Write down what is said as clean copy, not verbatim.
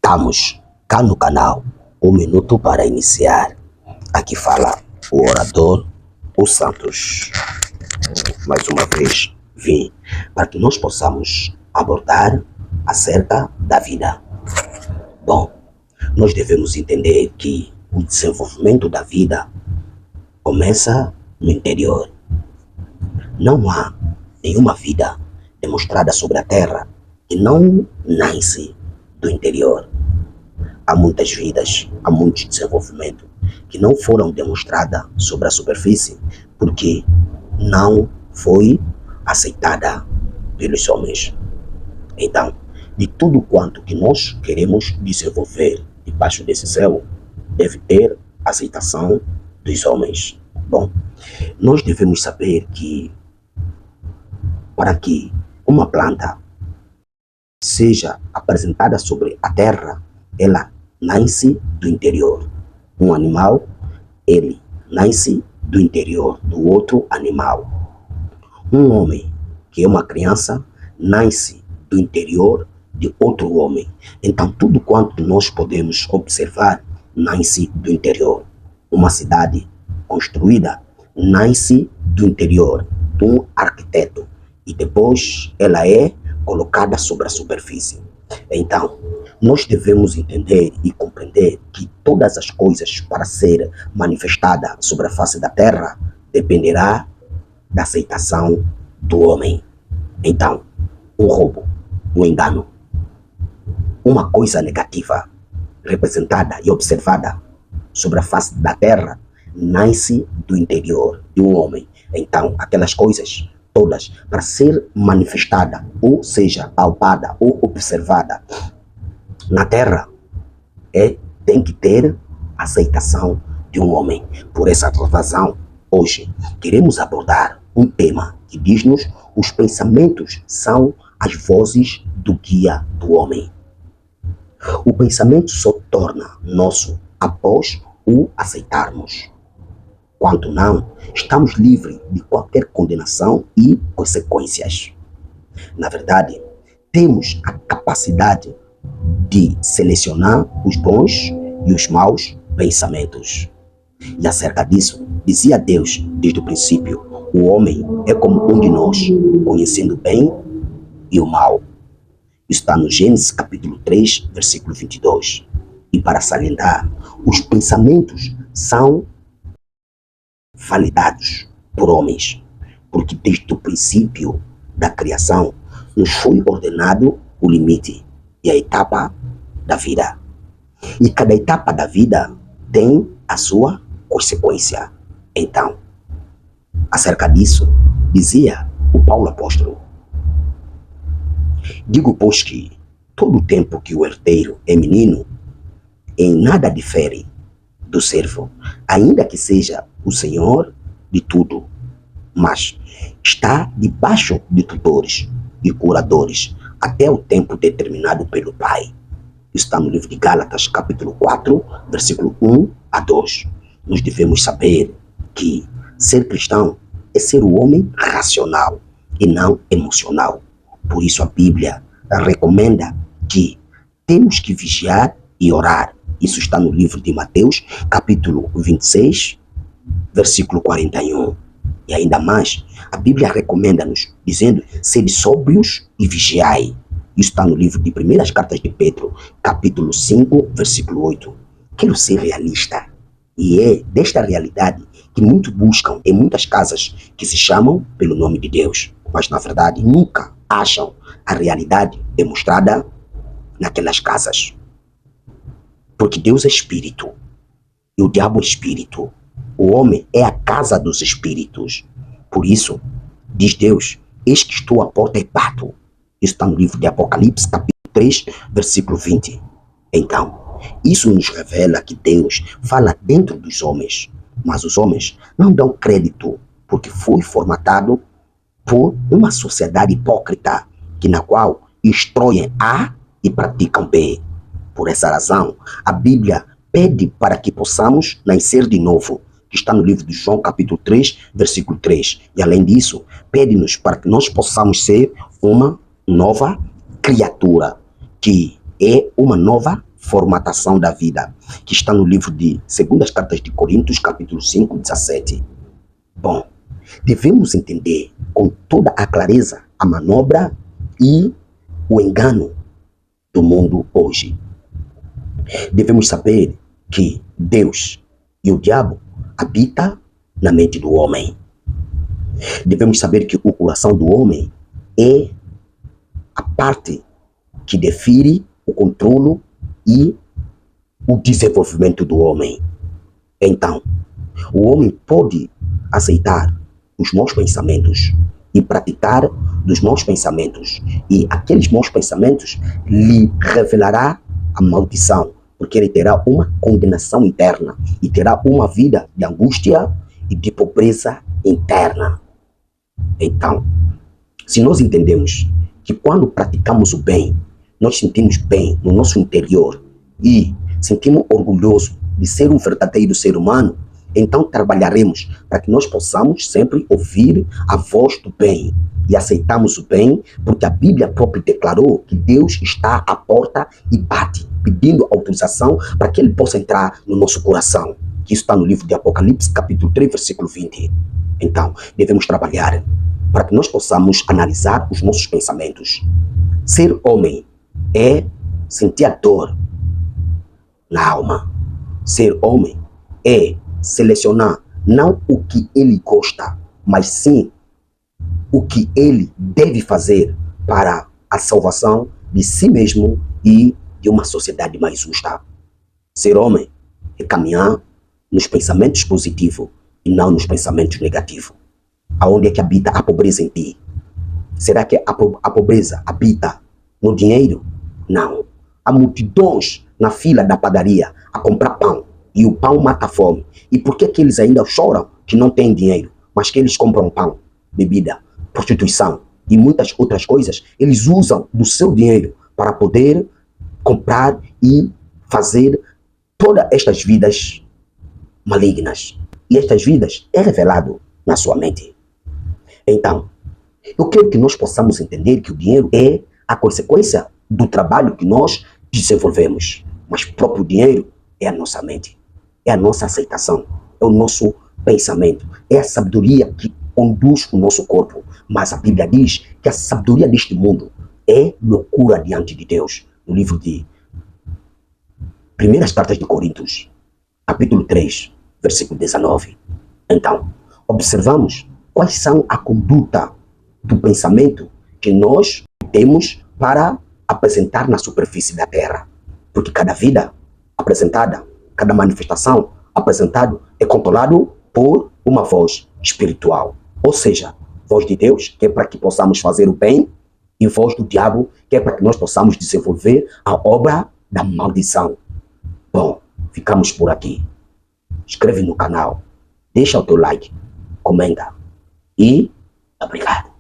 Estamos cá no canal, um minuto para iniciar. Aqui fala o orador, o Santos. Mais uma vez vim para que nós possamos abordar acerca da vida. Bom, nós devemos entender que o desenvolvimento da vida começa no interior. Não há nenhuma vida demonstrada sobre a terra que não nasce do interior. Há muitas vidas, há muito desenvolvimento que não foram demonstradas sobre a superfície porque não foi aceitada pelos homens. Então, de tudo quanto que nós queremos desenvolver debaixo desse céu, deve ter aceitação dos homens. Bom, nós devemos saber que para que uma planta seja apresentada sobre a terra, ela nasce do interior. Um animal, ele nasce do interior do outro animal. Um homem, que é uma criança, nasce do interior de outro homem. Então, tudo quanto nós podemos observar, nasce do interior. Uma cidade construída, nasce do interior de um arquiteto. E depois ela é colocada sobre a superfície. Então, nós devemos entender e compreender que todas as coisas para ser manifestada sobre a face da terra dependerá da aceitação do homem. Então, um roubo, um engano, uma coisa negativa representada e observada sobre a face da terra nasce do interior de um homem. Então, aquelas coisas todas para ser manifestada, ou seja, palpada ou observada na terra, tem que ter aceitação de um homem. Por essa razão, hoje queremos abordar um tema que diz-nos: os pensamentos são as vozes do guia do homem. O pensamento só torna nosso após o aceitarmos. Quanto não, estamos livres de qualquer condenação e consequências. Na verdade, temos a capacidade de selecionar os bons e os maus pensamentos. E acerca disso, dizia Deus desde o princípio: o homem é como um de nós, conhecendo o bem e o mal. Está no Gênesis capítulo 3, versículo 22. E para salientar, os pensamentos são validados por homens, porque desde o princípio da criação nos foi ordenado o limite e a etapa da vida. E cada etapa da vida tem a sua consequência. Então, acerca disso, dizia o Paulo apóstolo: digo, pois, que todo o tempo que o herdeiro é menino, em nada difere do servo, ainda que seja o senhor de tudo, mas está debaixo de tutores e curadores até o tempo determinado pelo Pai. Está no livro de Gálatas, capítulo 4, versículo 1 a 2. Nós devemos saber que ser cristão é ser o homem racional e não emocional. Por isso a Bíblia recomenda que temos que vigiar e orar. Isso está no livro de Mateus, capítulo 26, versículo 41. E ainda mais, a Bíblia recomenda-nos, dizendo: sede sóbrios e vigiai. Isso está no livro de Primeiras Cartas de Pedro, capítulo 5, versículo 8. Quero ser realista. E é desta realidade que muitos buscam em muitas casas que se chamam pelo nome de Deus, mas na verdade nunca acham a realidade demonstrada naquelas casas. Porque Deus é espírito e o diabo é espírito. O homem é a casa dos espíritos. Por isso, diz Deus: eis que estou à porta e bato. Isso está no livro de Apocalipse, capítulo 3, versículo 20. Então, isso nos revela que Deus fala dentro dos homens, mas os homens não dão crédito, porque foi formatado por uma sociedade hipócrita, na qual instroem A e praticam B. Por essa razão, a Bíblia pede para que possamos nascer de novo, que está no livro de João, capítulo 3, versículo 3. E além disso, pede-nos para que nós possamos ser uma nova criatura, que é uma nova formatação da vida, que está no livro de 2 Cartas de Coríntios, capítulo 5, 17. Bom, devemos entender com toda a clareza a manobra e o engano do mundo hoje. Devemos saber que Deus e o diabo habitam na mente do homem. Devemos saber que o coração do homem é a parte que define o controle e o desenvolvimento do homem. Então, o homem pode aceitar os maus pensamentos e praticar dos maus pensamentos, e aqueles maus pensamentos lhe revelará a maldição, porque ele terá uma condenação interna e terá uma vida de angústia e de pobreza interna. Então, se nós entendemos que quando praticamos o bem, nós sentimos bem no nosso interior e sentimos orgulhoso de ser um verdadeiro ser humano, então trabalharemos para que nós possamos sempre ouvir a voz do bem e aceitamos o bem, porque a Bíblia própria declarou que Deus está à porta e bate, pedindo autorização para que ele possa entrar no nosso coração. Que isso está no livro de Apocalipse, capítulo 3, versículo 20. Então, devemos trabalhar para que nós possamos analisar os nossos pensamentos. Ser homem é sentir a dor na alma. Ser homem é selecionar não o que ele gosta, mas sim o que ele deve fazer para a salvação de si mesmo e de uma sociedade mais justa. Ser homem é caminhar nos pensamentos positivos e não nos pensamentos negativos. Aonde é que habita a pobreza em ti? Será que a pobreza habita no dinheiro? Não. Há multidões na fila da padaria a comprar pão e o pão mata a fome. E por que eles ainda choram que não têm dinheiro, mas que eles compram pão, bebida, prostituição e muitas outras coisas? Eles usam do seu dinheiro para poder comprar e fazer todas estas vidas malignas. E estas vidas é revelado na sua mente. Então, eu quero que nós possamos entender que o dinheiro é a consequência do trabalho que nós desenvolvemos. Mas o próprio dinheiro é a nossa mente, é a nossa aceitação, é o nosso pensamento, é a sabedoria que conduz o nosso corpo. Mas a Bíblia diz que a sabedoria deste mundo é loucura diante de Deus. No livro de 1 Cartas de Coríntios, capítulo 3, versículo 19. Então, observamos quais são a conduta do pensamento que nós temos para apresentar na superfície da terra. Porque cada vida apresentada, cada manifestação apresentada é controlado por uma voz espiritual. Ou seja, voz de Deus, que é para que possamos fazer o bem, e voz do diabo, que é para que nós possamos desenvolver a obra da maldição. Bom, ficamos por aqui. Inscreve no canal, deixa o teu like, comenta e obrigado.